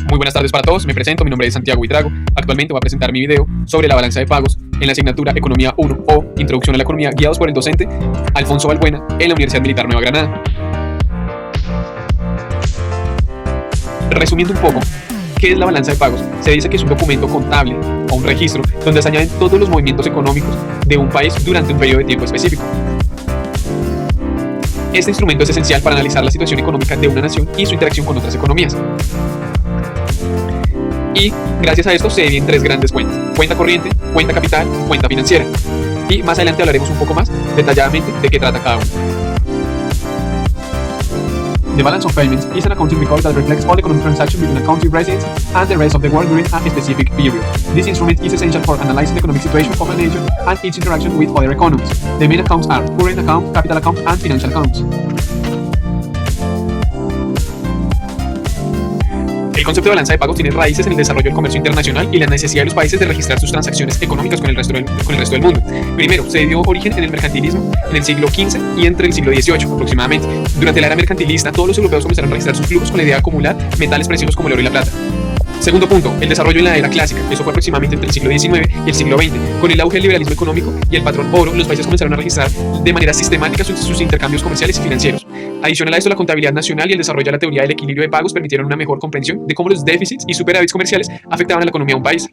Muy buenas tardes para todos, me presento, mi nombre es Santiago Buitrago. Actualmente voy a presentar mi video sobre la balanza de pagos en la asignatura Economía 1 o Introducción a la Economía, guiados por el docente Alfonso Balbuena en la Universidad Militar Nueva Granada. Resumiendo un poco, ¿qué es la balanza de pagos? Se dice que es un documento contable o un registro donde se añaden todos los movimientos económicos de un país durante un periodo de tiempo específico. Este instrumento es esencial para analizar la situación económica de una nación y su interacción con otras economías. Y gracias a esto se dividen tres grandes cuentas: cuenta corriente, cuenta capital, cuenta financiera. Y más adelante hablaremos un poco más detalladamente de qué trata cada uno. The balance of payments is an accounting record that reflects all economic transactions between a country residents and the rest of the world during a specific period. This instrument is essential for analyzing the economic situation of a nation and its interaction with other economies. The main accounts are current account, capital account, and financial accounts. El concepto de balanza de pagos tiene raíces en el desarrollo del comercio internacional y la necesidad de los países de registrar sus transacciones económicas con el resto del mundo. Primero, se dio origen en el mercantilismo en el siglo XV y entre el siglo XVIII aproximadamente. Durante la era mercantilista, todos los europeos comenzaron a registrar sus flujos con la idea de acumular metales preciosos como el oro y la plata. Segundo punto, el desarrollo en la era clásica. Eso fue aproximadamente entre el siglo XIX y el siglo XX. Con el auge del liberalismo económico y el patrón oro, los países comenzaron a registrar de manera sistemática sus intercambios comerciales y financieros. Adicional a esto, la contabilidad nacional y el desarrollo de la teoría del equilibrio de pagos permitieron una mejor comprensión de cómo los déficits y superávits comerciales afectaban a la economía de un país.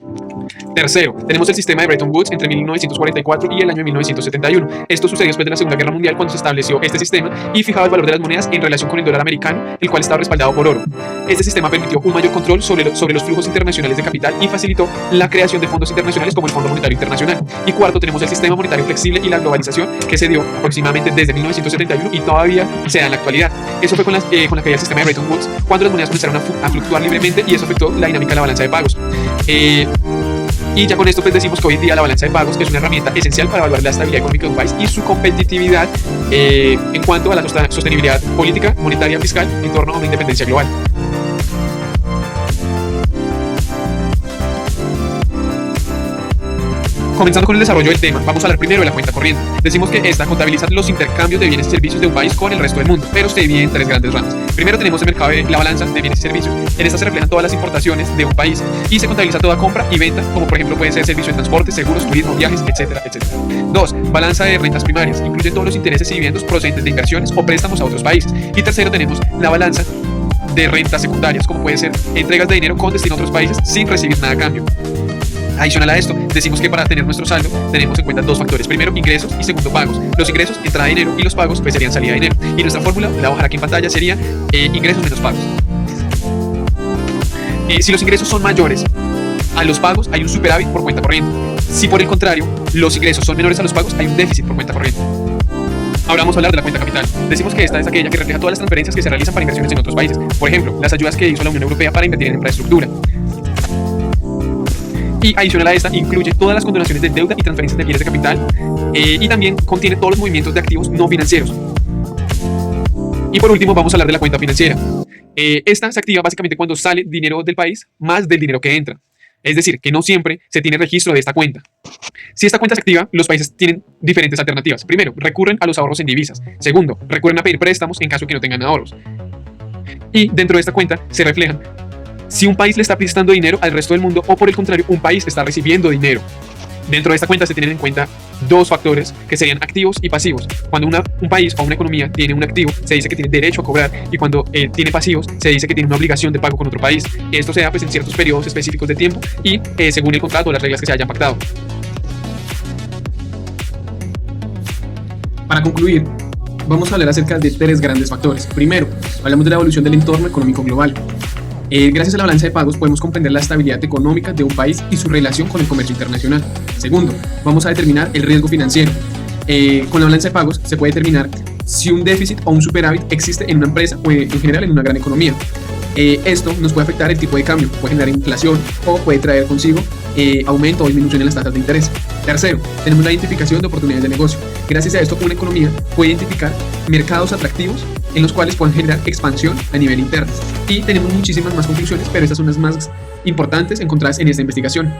Tercero, tenemos el sistema de Bretton Woods entre 1944 y el año 1971. Esto sucedió después de la Segunda Guerra Mundial, cuando se estableció este sistema y fijaba el valor de las monedas en relación con el dólar americano, el cual estaba respaldado por oro. Este sistema permitió un mayor control sobre los flujos internacionales de capital y facilitó la creación de fondos internacionales como el Fondo Monetario Internacional. Y cuarto, tenemos el sistema monetario flexible y la globalización, que se dio aproximadamente desde 1971 y todavía se da en la actualidad. Eso fue con la caída del sistema de Bretton Woods, cuando las monedas comenzaron a fluctuar libremente, y eso afectó la dinámica de la balanza de pagos. Y ya con esto pues decimos que hoy en día la balanza de pagos es una herramienta esencial para evaluar la estabilidad económica de un país y su competitividad en cuanto a la sostenibilidad política, monetaria, fiscal en torno a una independencia global. Comenzando con el desarrollo del tema, vamos a hablar primero de la cuenta corriente. Decimos que esta contabiliza los intercambios de bienes y servicios de un país con el resto del mundo, pero se divide en tres grandes ramas. Primero tenemos el mercado de la balanza de bienes y servicios. En esta se reflejan todas las importaciones de un país y se contabiliza toda compra y venta, como por ejemplo puede ser servicio de transporte, seguros, turismo, viajes, etcétera, etcétera. 2. Balanza de rentas primarias. Incluye todos los intereses y dividendos procedentes de inversiones o préstamos a otros países. Y tercero tenemos la balanza de rentas secundarias, como puede ser entregas de dinero con destino a otros países sin recibir nada a cambio. Adicional a esto, decimos que para tener nuestro saldo tenemos en cuenta dos factores: primero, ingresos, y segundo, pagos. Los ingresos, entrada de dinero, y los pagos pues serían salida de dinero. Y nuestra fórmula, la voy a bajar aquí en pantalla, sería ingresos menos pagos. Si los ingresos son mayores a los pagos, hay un superávit por cuenta corriente. Si por el contrario, los ingresos son menores a los pagos, hay un déficit por cuenta corriente. Ahora vamos a hablar de la cuenta capital. Decimos que esta es aquella que refleja todas las transferencias que se realizan para inversiones en otros países. Por ejemplo, las ayudas que hizo la Unión Europea para invertir en infraestructura. Y adicional a esta, incluye todas las condonaciones de deuda y transferencias de bienes de capital, y también contiene todos los movimientos de activos no financieros. Y por último vamos a hablar de la cuenta financiera. Esta se activa básicamente cuando sale dinero del país más del dinero que entra. Es decir, que no siempre se tiene registro de esta cuenta. Si esta cuenta se activa, los países tienen diferentes alternativas. Primero, recurren a los ahorros en divisas. Segundo, recurren a pedir préstamos en caso de que no tengan ahorros. Y dentro de esta cuenta se reflejan si un país le está prestando dinero al resto del mundo o por el contrario, un país está recibiendo dinero. Dentro de esta cuenta se tienen en cuenta dos factores que serían activos y pasivos. Cuando un país o una economía tiene un activo, se dice que tiene derecho a cobrar, y cuando tiene pasivos, se dice que tiene una obligación de pago con otro país. Esto se da pues en ciertos periodos específicos de tiempo y según el contrato o las reglas que se hayan pactado. Para concluir, vamos a hablar acerca de tres grandes factores. Primero, hablamos de la evolución del entorno económico global. Gracias a la balanza de pagos podemos comprender la estabilidad económica de un país y su relación con el comercio internacional. Segundo, vamos a determinar el riesgo financiero. Con la balanza de pagos se puede determinar si un déficit o un superávit existe en una empresa o en general en una gran economía. Esto nos puede afectar el tipo de cambio, puede generar inflación o puede traer consigo aumento o disminución en las tasas de interés. Tercero, tenemos la identificación de oportunidades de negocio. Gracias a esto, una economía puede identificar mercados atractivos en los cuales pueden generar expansión a nivel interno. Y tenemos muchísimas más conclusiones, pero estas son las más importantes encontradas en esta investigación.